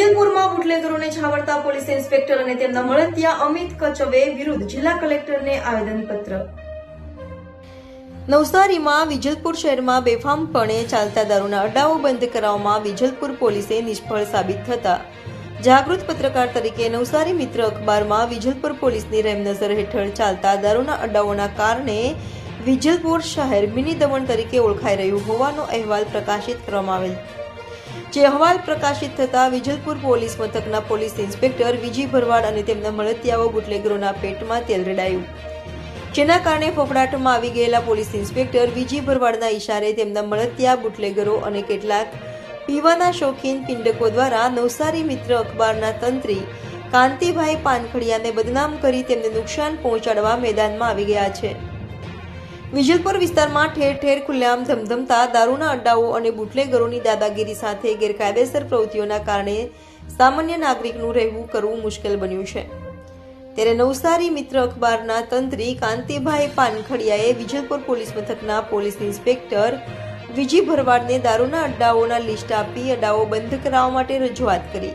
વિજલપુરમાં બુટલેગરોને છાવરતા police inspector અને તેમના મળતિયા અમિત કચવે વિરુદ્ધ જિલ્લા કલેક્ટરને આવેદનપત્ર। નવસારીમાં વિજલપુર શહેરમાં બેફામપણે ચાલતા દારૂના અડ્ડાઓ બંધ કરાવવામાં વિજલપુર પોલીસે નિષ્ફળ સાબિત થતા જાગૃત પત્રકાર તરીકે નવસારી મિત્ર અખબારમાં વિજલપુર પોલીસની રહેમનજર હેઠળ ચાલતા દારૂના અડ્ડાઓના કારણે વિજલપુર શહેર મિની દમણ તરીકે ઓળખાઈ રહ્યું હોવાનો અહેવાલ પ્રકાશિત કરવામાં આવેલ, જે અહેવાલ પ્રકાશિત થતા વિજલપુર પોલીસ મથકના પોલીસ ઇન્સ્પેક્ટર વિજય ભરવાડ અને તેમના મળતિયાઓ બુટલેગરોના પેટમાં તેલ રેડાયું, જેના કારણે ફફડાટમાં આવી ગયેલા પોલીસ ઇન્સ્પેક્ટર વિજય ભરવાડના ઇશારે તેમના મળતિયા બુટલેગરો અને કેટલાક પીવાના શોખીન પિંડકો દ્વારા નવસારી મિત્ર અખબારના તંત્રી કાંતિભાઈ પાનખડિયાને બદનામ કરી તેમને નુકસાન પહોંચાડવા મેદાનમાં આવી ગયા છે। વિજલપુર વિસ્તારમાં ઠેર ઠેર ખુલ્લેઆમ ધમધમતા દારૂના અડ્ડાઓ અને બુટલેગરોની દાદાગીરી સાથે ગેરકાયદેસર પ્રવૃત્તિઓના કારણે સામાન્ય નાગરિકનું રહેવું કરવું મુશ્કેલ બન્યું છે। ત્યારે નવસારી મિત્ર અખબારના તંત્રી કાંતિભાઈ પાનખડિયાએ વિજલપુર પોલીસ મથકના પોલીસ ઇન્સ્પેક્ટર વિજય ભરવાડને દારૂના અડ્ડાઓના લિસ્ટ આપી અડ્ડાઓ બંધ કરાવવા માટે રજૂઆત કરી,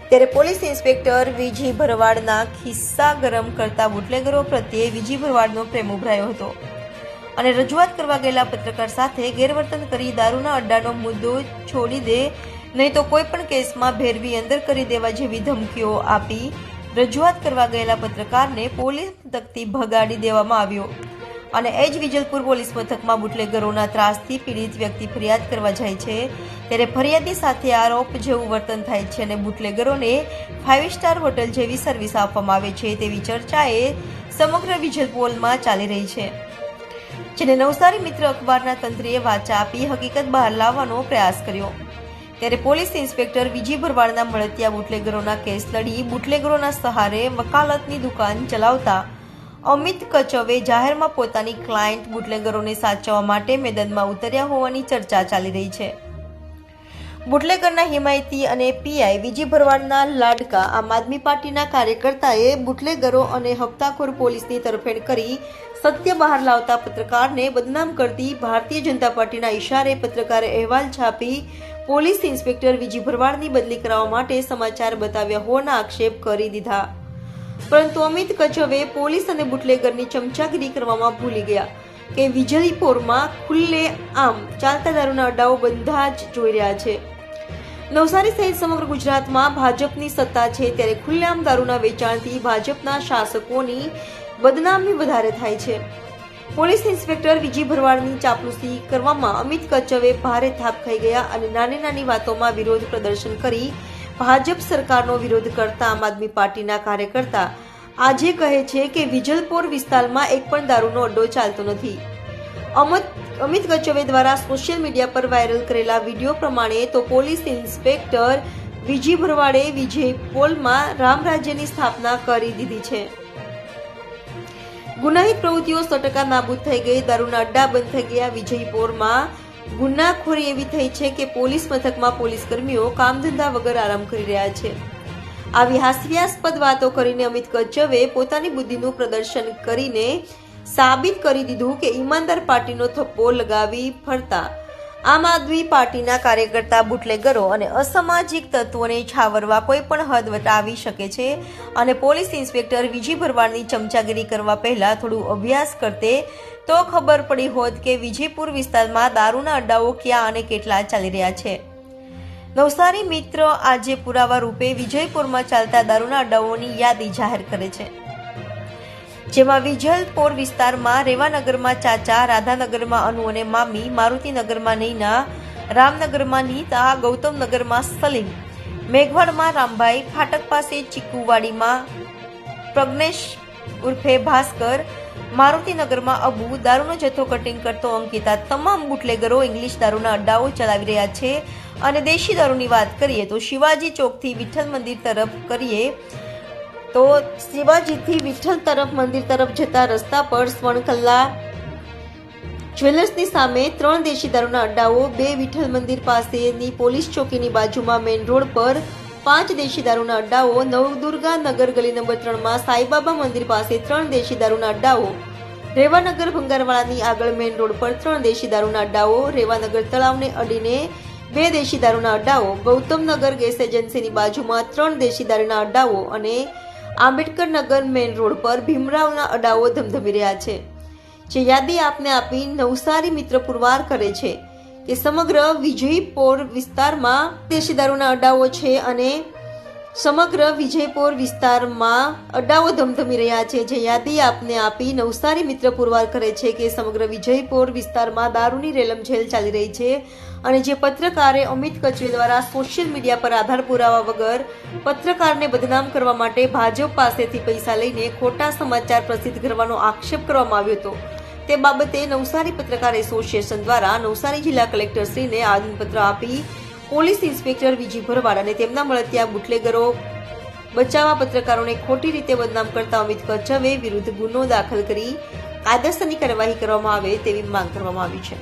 ત્યારે પોલીસ ઇન્સ્પેક્ટર વિજય ભરવાડના ખિસ્સા ગરમ કરતા બુટલેગરો પ્રત્યે વિજય ભરવાડનો પ્રેમ ઉભરાયો હતો અને રજૂઆત કરવા ગયેલા પત્રકાર સાથે ગેરવર્તન કરી દારૂના અડ્ડાનો મુદ્દો છોડી દે, નહીં તો કોઈ પણ કેસમાં ભેરવી અંદર કરી દેવા જેવી ધમકીઓ આપી રજૂઆત કરવા ગયેલા પત્રકારને પોલીસ મથકથી ભગાડી દેવામાં આવ્યો અને એ જ વિજલપુર પોલીસ મથકમાં બુટલેગરોના ત્રાસથી પીડિત વ્યક્તિ ફરિયાદ કરવા જાય છે, ત્યારે ફરિયાદી સાથે આરોપ જેવું વર્તન થાય છે અને બુટલેગરોને 5 સ્ટાર હોટલ જેવી સર્વિસ આપવામાં આવે છે તેવી ચર્ચાએ સમગ્ર વિજલપુરમાં ચાલી રહી છે, જેને નવસારી મિત્ર અખબારના તંત્રીએ વાચા આપી હકીકત બહાર લાવવાનો પ્રયાસ કર્યો। ત્યારે પોલીસ ઇન્સ્પેક્ટર વિજય ભરવાડના મળતિયા બુટલેગરોના કેસ લડી બુટલેગરોના સહારે વકાલતની દુકાન ચલાવતા અમિત કચવે જાહેરમાં પોતાની ક્લાયન્ટ બુટલેગરોને સાચવવા માટે મેદાનમાં ઉતર્યા હોવાની ચર્ચા ચાલી રહી છે। બુટલેગરના હિમાયતી અને પીઆઈ વિજય ભરવાડના લાડકા આમ આદમી પાર્ટીના કાર્યકર્તાએ બુટલેગરો અને હપ્તાખોર પોલીસની તરફેણ કરી સત્ય બહાર લાવતા પત્રકારને બદનામ કરતી ભારતીય જનતા પાર્ટીના ઇશારે પત્રકારે અહેવાલ છાપી પોલીસ ઇન્સ્પેક્ટર વિજય ભરવાડની બદલી કરાવવા માટે સમાચાર બતાવ્યા હોવાના આક્ષેપ કરી દીધા, પરંતુ અમિત કચવે પોલીસ અને બુટલેગરની ચમચાગીરી કરવામાં ભૂલી ગયા કે વિજલપુરમાં ખુલ્લે આમ ચાલતા દારૂના અડ્ડાઓ બધા જ જોઈ રહ્યા છે। નવસારી સહિત સમગ્ર ગુજરાતમાં ભાજપની સત્તા છે, ત્યારે ખુલ્લેઆમ દારૂના વેચાણથી ભાજપના શાસકોની બદનામી વધારે થાય છે। પોલીસ ઇન્સ્પેક્ટર વિજય ભરવાડની ચાપલુસી કરવામાં અમિત કચવે ભારે થાપ ખાઈ ગયા અને નાની નાની વાતોમાં વિરોધ પ્રદર્શન કરી ભાજપ સરકારનો વિરોધ કરતા આમ આદમી પાર્ટીના કાર્યકર્તા આજે કહે છે કે વિજલપુર વિસ્તારમાં એક પણ દારૂનો અડ્ડો ચાલતો નથી। અમિત કચવે દ્વારા સોશિયલ મીડિયા પર વાયરલ કરેલા વિડીયો પ્રમાણે તો પોલીસ ઇન્સ્પેક્ટર વિજય ભરવાડે વિજયપોલમાં રામરાજ્યની સ્થાપના કરી દીધી છે। ગુનાહિત પ્રવૃત્તિઓ 100% નાબૂદ થઈ ગઈ, દારૂના અડ્ડા બંધ થઈ ગયા। વિજયપુરમાં ગુનાખોરી એવી થઈ છે કે પોલીસ મથકમાં પોલીસ કર્મીઓ કામધંધા વગર આરામ કરી રહ્યા છે। આવી હાસ્યાસ્પદ વાતો કરીને અમિત કચવે પોતાની બુદ્ધિનું પ્રદર્શન કરીને સાબિત કરી દીધું કે ઈમાનદાર પાર્ટીનો થપ્પો લગાવી ફરતા આમ આદમી પાર્ટીના કાર્યકર્તા બુટલેગરો અને અસામાજિક તત્વોને છાવરવા કોઈ પણ હદ વટાવી શકે છે અને પોલીસ ઇન્સ્પેક્ટર વિજય ભરવાડની ચમચાગીરી કરવા પહેલા થોડું અભ્યાસ કરતે તો ખબર પડી હોત કે વિજયપુર વિસ્તારમાં દારૂના અડ્ડાઓ ક્યાં અને કેટલા ચાલી રહ્યા છે। નવસારી મિત્ર આજે પુરાવા રૂપે વિજયપુરમાં ચાલતા દારૂના અડ્ડાઓની યાદી જાહેર કરે છે, જેમાં વિજલપુર વિસ્તારમાં રેવાનગરમાં ચાચા, રાધાનગરમાં અનુ અને મામી, મારુતિનગરમાં નૈના, રામનગરમાં નીતા, ગૌતમનગરમાં સલીમ, મેઘવાડમાં રામભાઈ, ફાટક પાસે ચીકુવાડીમાં પ્રજ્ઞેશ ઉર્ફે ભાસ્કર, મારુતિનગરમાં અબુ, દારૂનો જથ્થો કટિંગ કરતો અંકિતા તમામ બુટલેગરો ઇંગ્લિશ દારૂના અડ્ડાઓ ચલાવી રહ્યા છે। અને દેશી દારૂની વાત કરીએ તો શિવાજી ચોકથી વિઠ્ઠલ મંદિર તરફ કરીએ તો શિવાજીથી વિઠ્ઠલ તરફ મંદિર તરફ જતા રસ્તા પર સ્વર્ણકલ્લા જ્વેલર્સની સામે 3 દેશી દારૂના અડ્ડાઓ, 2 વિઠ્ઠલ મંદિર પાસેની પોલીસ ચોકીની બાજુમાં મેઇન રોડ પર 5 દેશી દારૂના અડ્ડાઓ, નવદુર્ગા નગર ગલી નંબર 3માં સાઈબાબા મંદિર પાસે 3 દેશી દારૂના અડ્ડાઓ, રેવાનગર ભંગારવાળાની આગળ મેઇન રોડ પર 3 દેશી દારૂના અડ્ડાઓ, રેવાનગર તળાવને અડીને 2 દેશી દારૂના અડ્ડાઓ, ગૌતમનગર ગેસ એજન્સીની બાજુમાં 3 દેશી દારૂના અડ્ડાઓ અને આંબેડકર નગર મેઇન રોડ પર ભીમરાવના અડ્ડાઓ ધમધમી રહ્યા છે. જે યાદી આપને આપી નવસારી મિત્ર પુરવાર કરે છે કે સમગ્ર વિજયપોર વિસ્તારમાં દેશી દારૂના અડ્ડાઓ છે અને સમગ્ર વિજયપોર વિસ્તારમાં અડ્ડાઓ ધમધમી રહ્યા છે. જે યાદી આપને આપી નવસારી મિત્ર પુરવાર કરે છે કે સમગ્ર વિજયપોર વિસ્તારમાં દારૂની રેલમછેલ ચાલી રહી છે અને જે પત્રકારે અમિત કચરી દ્વારા સોશિયલ મીડિયા પર આધાર પુરાવા વગર પત્રકારને બદનામ કરવા માટે ભાજપ પાસેથી પૈસા લઈને ખોટા સમાચાર પ્રસિદ્ધ કરવાનો આક્ષેપ કરવામાં આવ્યો હતો. તે બાબતે નવસારી પત્રકાર એસોસિએશન દ્વારા નવસારી જિલ્લા કલેક્ટરશ્રીને આવેદનપત્ર આપી પોલીસ ઇન્સ્પેક્ટર વિજી ભરવાડ અને તેમના મળતિયા બુટલેગરો બચાવવા પત્રકારોને ખોટી રીતે બદનામ કરતા અમિત કચરે વિરુદ્ધ ગુનો દાખલ કરી કાયદેસરની કાર્યવાહી કરવામાં આવે તેવી માંગ કરવામાં આવી છે.